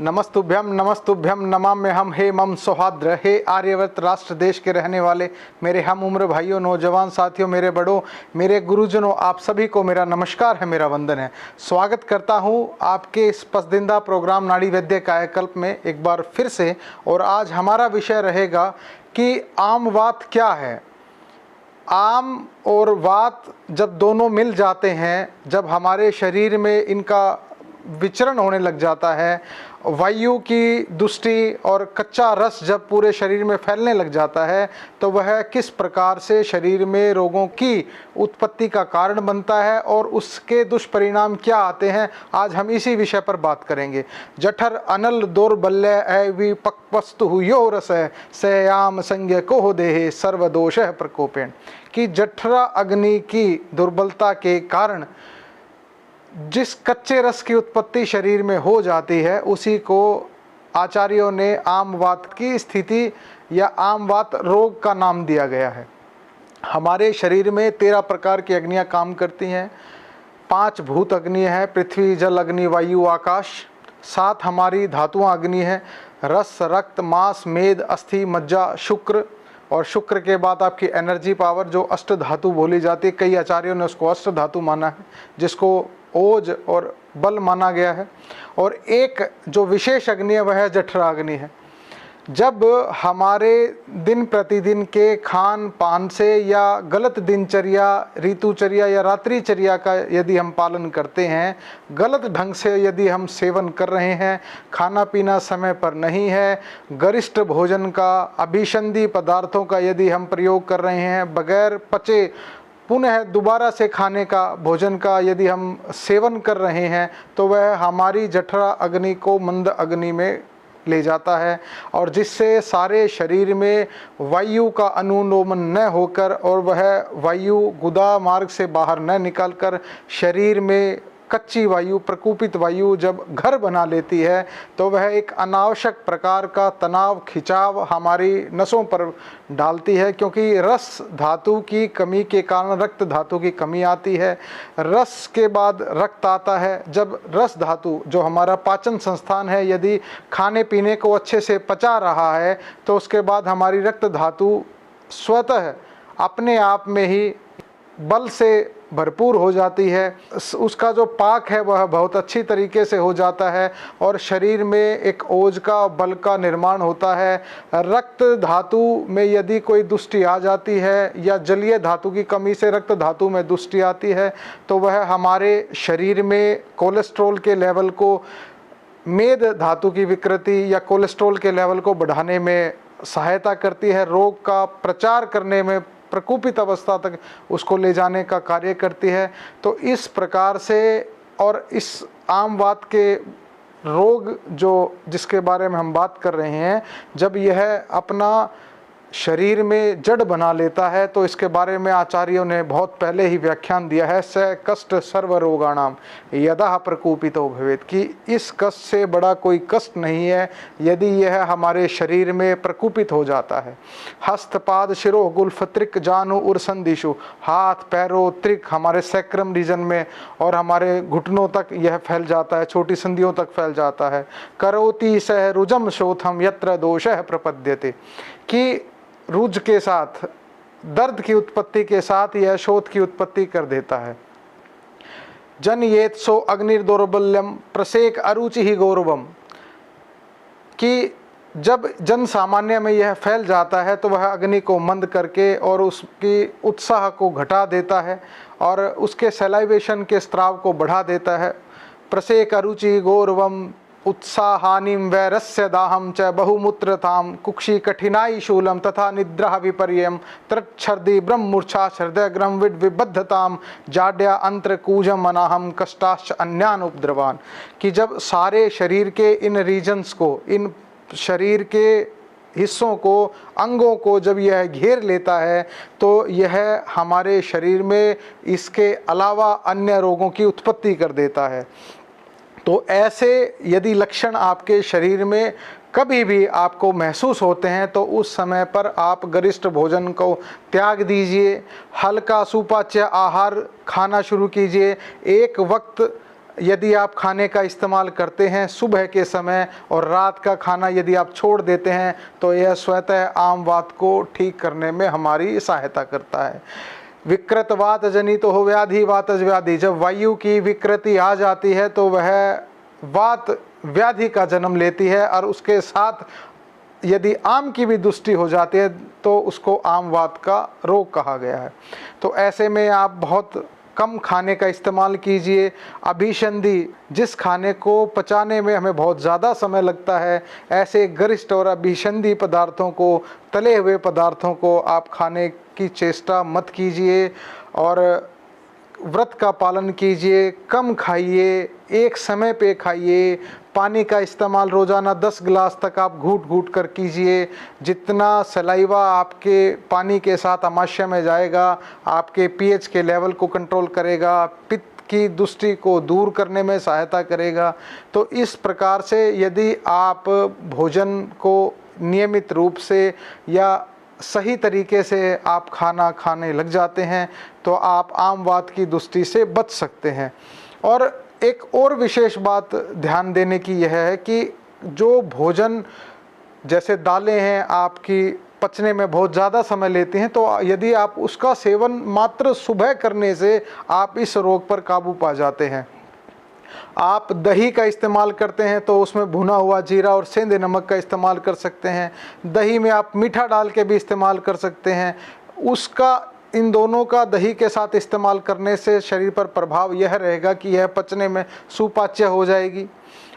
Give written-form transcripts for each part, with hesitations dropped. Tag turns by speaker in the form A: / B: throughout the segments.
A: नमस्तुभ्यम नमस्तुभ्यम नमाम्यहम हे मम सौहार्द्र। हे आर्यवर्त राष्ट्र देश के रहने वाले मेरे हम उम्र भाइयों, नौजवान साथियों, मेरे बड़ों, मेरे गुरुजनों, आप सभी को मेरा नमस्कार है, मेरा वंदन है। स्वागत करता हूं आपके इस पसंदीदा प्रोग्राम नाड़ी वैद्य कायाकल्प में एक बार फिर से। और आज हमारा विषय रहेगा कि आम वात क्या है। आम और वात जब दोनों मिल जाते हैं, जब हमारे शरीर में इनका विचरण होने लग जाता है, वायु की दुष्टि और कच्चा रस जब पूरे शरीर में फैलने लग जाता है, तो वह किस प्रकार से शरीर में रोगों की उत्पत्ति का कारण बनता है और उसके दुष्परिणाम क्या आते हैं, आज हम इसी विषय पर बात करेंगे। जठर अनल दौर्बल्य विपक्वस्तु यो रस सयाम संज्ञ को देहे सर्वदोष प्रकोपेण। कि जठरा अग्नि की दुर्बलता के कारण जिस कच्चे रस की उत्पत्ति शरीर में हो जाती है, उसी को आचार्यों ने आम वात की स्थिति या आम वात रोग का नाम दिया गया है। हमारे शरीर में 13 प्रकार की अग्नियां काम करती हैं। 5 भूत अग्नि है, पृथ्वी जल अग्नि वायु आकाश। 7 हमारी धातुआं अग्नि है, रस रक्त मांस मेद अस्थि मज्जा शुक्र। और शुक्र के बाद आपकी एनर्जी पावर जो अष्ट धातु बोली जाती है, कई आचार्यों ने उसको अष्ट धातु माना है, जिसको ओज और बल माना गया है। और एक जो विशेष अग्नि है वह जठरा अग्नि है। जब हमारे दिन प्रतिदिन के खान पान से या गलत दिनचर्या ऋतुचर्या या रात्रिचर्या का यदि हम पालन करते हैं, गलत ढंग से यदि हम सेवन कर रहे हैं, खाना पीना समय पर नहीं है, गरिष्ठ भोजन का अभिसंधि पदार्थों का यदि हम प्रयोग कर रहे हैं, बगैर पचे पुनः दोबारा से खाने का भोजन का यदि हम सेवन कर रहे हैं, तो वह हमारी जठरा अग्नि को मंद अग्नि में ले जाता है, और जिससे सारे शरीर में वायु का अनुलोमन न होकर और वह वायु गुदा मार्ग से बाहर न निकलकर शरीर में कच्ची वायु प्रकूपित वायु जब घर बना लेती है, तो वह एक अनावश्यक प्रकार का तनाव खिंचाव हमारी नसों पर डालती है। क्योंकि रस धातु की कमी के कारण रक्त धातु की कमी आती है। रस के बाद रक्त आता है। जब रस धातु जो हमारा पाचन संस्थान है यदि खाने पीने को अच्छे से पचा रहा है, तो उसके बाद हमारी रक्त धातु स्वतः अपने आप में ही बल से भरपूर हो जाती है। उसका जो पाक है वह बहुत अच्छी तरीके से हो जाता है और शरीर में एक ओज का बल का निर्माण होता है। रक्त धातु में यदि कोई दुष्टि आ जाती है या जलीय धातु की कमी से रक्त धातु में दुष्टि आती है, तो वह हमारे शरीर में कोलेस्ट्रॉल के लेवल को, मेद धातु की विकृति या कोलेस्ट्रॉल के लेवल को बढ़ाने में सहायता करती है। रोग का प्रचार करने में, प्रकोपित अवस्था तक उसको ले जाने का कार्य करती है। तो इस प्रकार से, और इस आम वात के रोग जो जिसके बारे में हम बात कर रहे हैं, जब यह अपना शरीर में जड़ बना लेता है, तो इसके बारे में आचार्यों ने बहुत पहले ही व्याख्यान दिया है। स कष्ट सर्व रोगाणाम यदा प्रकोपितो भवेत्। कि इस कष्ट से बड़ा कोई कष्ट नहीं है यदि यह हमारे शरीर में प्रकोपित हो जाता है। हस्तपाद शिरो गुल्फ त्रिक जानू उर्संदिशु, हाथ पैरों त्रिक हमारे सैक्रम रीजन में और हमारे घुटनों तक यह फैल जाता है, छोटी संधियों तक फैल जाता है। करोति सह रुजम शोथम यत्र दोषः प्रपद्यते। कि रुज के साथ, दर्द की उत्पत्ति के साथ यह शोथ की उत्पत्ति कर देता है। जन येत सो अग्निर्दौर्बल्यम प्रसेक अरुचि ही गौरवम। कि जब जन सामान्य में यह फैल जाता है, तो वह अग्नि को मंद करके और उसकी उत्साह को घटा देता है और उसके सलाइवेशन के स्त्राव को बढ़ा देता है। प्रसेक अरुचि गौरवम उत्साहानिम वैरस्य दाहम च बहुमूत्रताम कुक्षी कठिनाई शूलम तथा निद्रा विपर्यम तृच्छर्दि ब्रह्मूर्छा हृदयग्रम विड विबद्धताम जाड्या अंत्र कूजम अनाहम कष्टाश्च अन्यान उपद्रवान। कि जब सारे शरीर के इन रीजन्स को, इन शरीर के हिस्सों को, अंगों को जब यह घेर लेता है, तो यह हमारे शरीर में इसके अलावा अन्य रोगों की उत्पत्ति कर देता है। तो ऐसे यदि लक्षण आपके शरीर में कभी भी आपको महसूस होते हैं, तो उस समय पर आप गरिष्ठ भोजन को त्याग दीजिए, हल्का सुपाच्य आहार खाना शुरू कीजिए। एक वक्त यदि आप खाने का इस्तेमाल करते हैं सुबह के समय और रात का खाना यदि आप छोड़ देते हैं तो यह स्वतः आम वात को ठीक करने में हमारी सहायता करता है। विकृत वात जनित तो हो व्याधि वातज व्याधि, जब वायु की विकृति आ जाती है तो वह वात व्याधि का जन्म लेती है और उसके साथ यदि आम की भी दुष्टि हो जाती है तो उसको आम वात का रोग कहा गया है। तो ऐसे में आप बहुत कम खाने का इस्तेमाल कीजिए। अभिसंधि, जिस खाने को पचाने में हमें बहुत ज़्यादा समय लगता है, ऐसे गरिष्ठ और अभिसंधि पदार्थों को, तले हुए पदार्थों को आप खाने की चेष्टा मत कीजिए और व्रत का पालन कीजिए। कम खाइए, एक समय पे खाइए। पानी का इस्तेमाल रोज़ाना 10 गिलास तक आप घूट घूट कर कीजिए। जितना सलाइवा आपके पानी के साथ आमाशय में जाएगा आपके पीएच के लेवल को कंट्रोल करेगा, पित्त की दुष्टि को दूर करने में सहायता करेगा। तो इस प्रकार से यदि आप भोजन को नियमित रूप से या सही तरीके से आप खाना खाने लग जाते हैं तो आप आम वात की दुष्टि से बच सकते हैं। और एक और विशेष बात ध्यान देने की यह है कि जो भोजन जैसे दालें हैं आपकी पचने में बहुत ज़्यादा समय लेती हैं, तो यदि आप उसका सेवन मात्र सुबह करने से आप इस रोग पर काबू पा जाते हैं। आप दही का इस्तेमाल करते हैं तो उसमें भुना हुआ जीरा और सेंधे नमक का इस्तेमाल कर सकते हैं। दही में आप मीठा डाल के भी इस्तेमाल कर सकते हैं। उसका, इन दोनों का दही के साथ इस्तेमाल करने से शरीर पर प्रभाव यह रहेगा कि यह पचने में सुपाच्य हो जाएगी।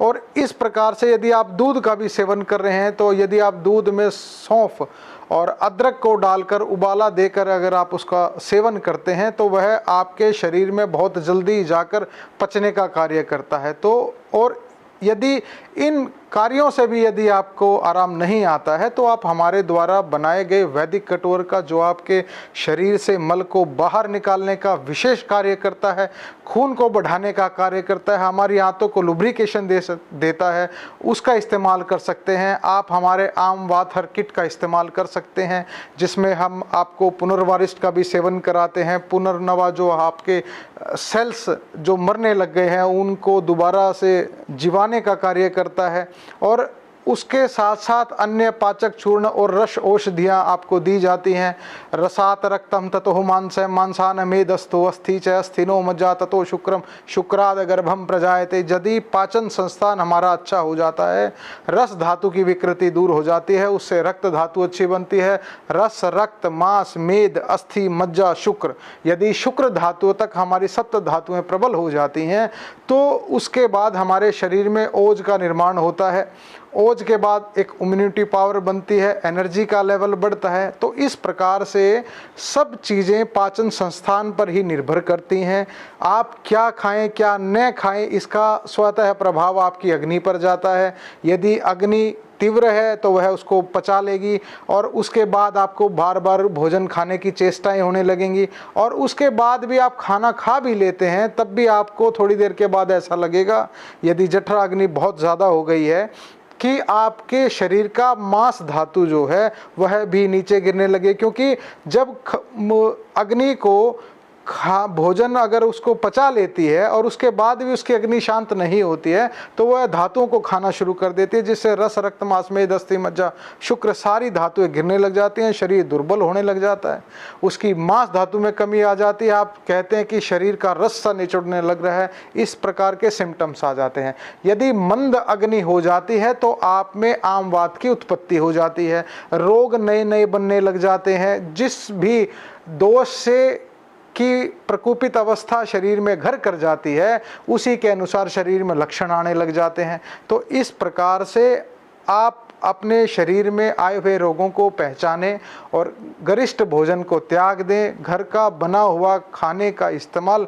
A: और इस प्रकार से यदि आप दूध का भी सेवन कर रहे हैं तो यदि आप दूध में सौंफ और अदरक को डालकर उबाला देकर अगर आप उसका सेवन करते हैं तो वह आपके शरीर में बहुत जल्दी जाकर पचने का कार्य करता है। तो और यदि इन कार्यों से भी यदि आपको आराम नहीं आता है तो आप हमारे द्वारा बनाए गए वैदिक कटोर का, जो आपके शरीर से मल को बाहर निकालने का विशेष कार्य करता है, खून को बढ़ाने का कार्य करता है, हमारी आंतों को लुब्रिकेशन देता है, उसका इस्तेमाल कर सकते हैं। आप हमारे आम वात हर किट का इस्तेमाल कर सकते हैं जिसमें हम आपको पुनर्वारिष्ट का भी सेवन कराते हैं। पुनर्नवा, जो आपके सेल्स जो मरने लग गए हैं उनको दोबारा से जीवाने का कार्य करता है। और उसके साथ साथ अन्य पाचक चूर्ण और रस औषधियाँ आपको दी जाती हैं। रसात रक्तम ततो मांसम मांसान मेदस्तु अस्थि च अस्थिनो मज्जा ततो शुक्रम शुक्राद गर्भम प्रजायते। यदि पाचन संस्थान हमारा अच्छा हो जाता है, रस धातु की विकृति दूर हो जाती है, उससे रक्त धातु अच्छी बनती है। रस, रक्त, मांस, मेद, अस्थि, मज्जा, शुक्र, यदि शुक्र धातु तक हमारी सप्त धातुएं प्रबल हो जाती हैं तो उसके बाद हमारे शरीर में ओज का निर्माण होता है। ओज के बाद एक इम्यूनिटी पावर बनती है, एनर्जी का लेवल बढ़ता है। तो इस प्रकार से सब चीज़ें पाचन संस्थान पर ही निर्भर करती हैं। आप क्या खाएं क्या न खाएं इसका स्वतः प्रभाव आपकी अग्नि पर जाता है। यदि अग्नि तीव्र है तो वह उसको पचा लेगी और उसके बाद आपको बार बार भोजन खाने की चेष्टाएं होने लगेंगी। और उसके बाद भी आप खाना खा भी लेते हैं तब भी आपको थोड़ी देर के बाद ऐसा लगेगा, यदि जठराग्नि बहुत ज़्यादा हो गई है, कि आपके शरीर का मांस धातु जो है वह भी नीचे गिरने लगे। क्योंकि जब अग्नि को भोजन अगर उसको पचा लेती है और उसके बाद भी उसकी अग्नि शांत नहीं होती है तो वह धातुओं को खाना शुरू कर देती है, जिससे रस, रक्त, मांस, मेद, अस्थि, मज्जा, शुक्र सारी धातुएं गिरने लग जाती हैं, शरीर दुर्बल होने लग जाता है, उसकी मांस धातु में कमी आ जाती है। आप कहते हैं कि शरीर का रस सा निचुड़ने लग रहा है, इस प्रकार के सिम्टम्स आ जाते हैं। यदि मंद अग्नि हो जाती है तो आप में आम वात की उत्पत्ति हो जाती है, रोग नए नए बनने लग जाते हैं। जिस भी दोष से की प्रकोपित अवस्था शरीर में घर कर जाती है उसी के अनुसार शरीर में लक्षण आने लग जाते हैं। तो इस प्रकार से आप अपने शरीर में आए हुए रोगों को पहचानें और गरिष्ठ भोजन को त्याग दें। घर का बना हुआ खाने का इस्तेमाल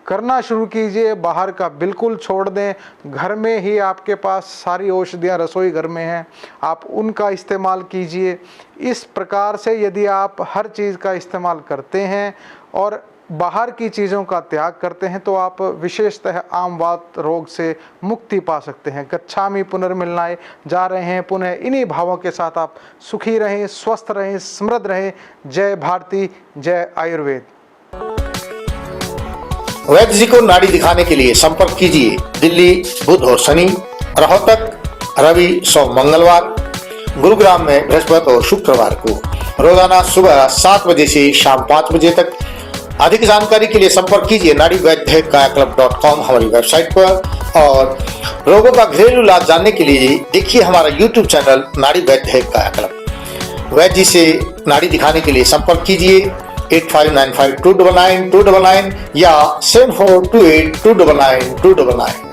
A: करना शुरू कीजिए, बाहर का बिल्कुल छोड़ दें। घर में ही आपके पास सारी औषधियाँ रसोई घर में हैं, आप उनका इस्तेमाल कीजिए। इस प्रकार से यदि आप हर चीज़ का इस्तेमाल करते हैं और बाहर की चीज़ों का त्याग करते हैं तो आप विशेषतः आम वात रोग से मुक्ति पा सकते हैं। गच्छामि पुनर्मिलनाय जा रहे हैं पुनः इन्हीं भावों के साथ आप सुखी रहें, स्वस्थ रहें, समृद्ध रहें। जय भारती, जय आयुर्वेद।
B: वैद्य जी को नाड़ी दिखाने के लिए संपर्क कीजिए दिल्ली बुध और शनि, रोहतक रवि सोम मंगलवार, गुरुग्राम में बृहस्पति और शुक्रवार को, रोजाना सुबह 7 बजे से शाम 5 बजे तक। अधिक जानकारी के लिए संपर्क कीजिए नाड़ी वैद्य कायाकल्प.com हमारी वेबसाइट पर। और रोगों का घरेलू इलाज जानने के लिए देखिए हमारा YouTube चैनल नाड़ी वैद्य कायाकल्प। वैद्य जी से नाड़ी दिखाने के लिए संपर्क कीजिए 8595 299 299 या 7428 299 299।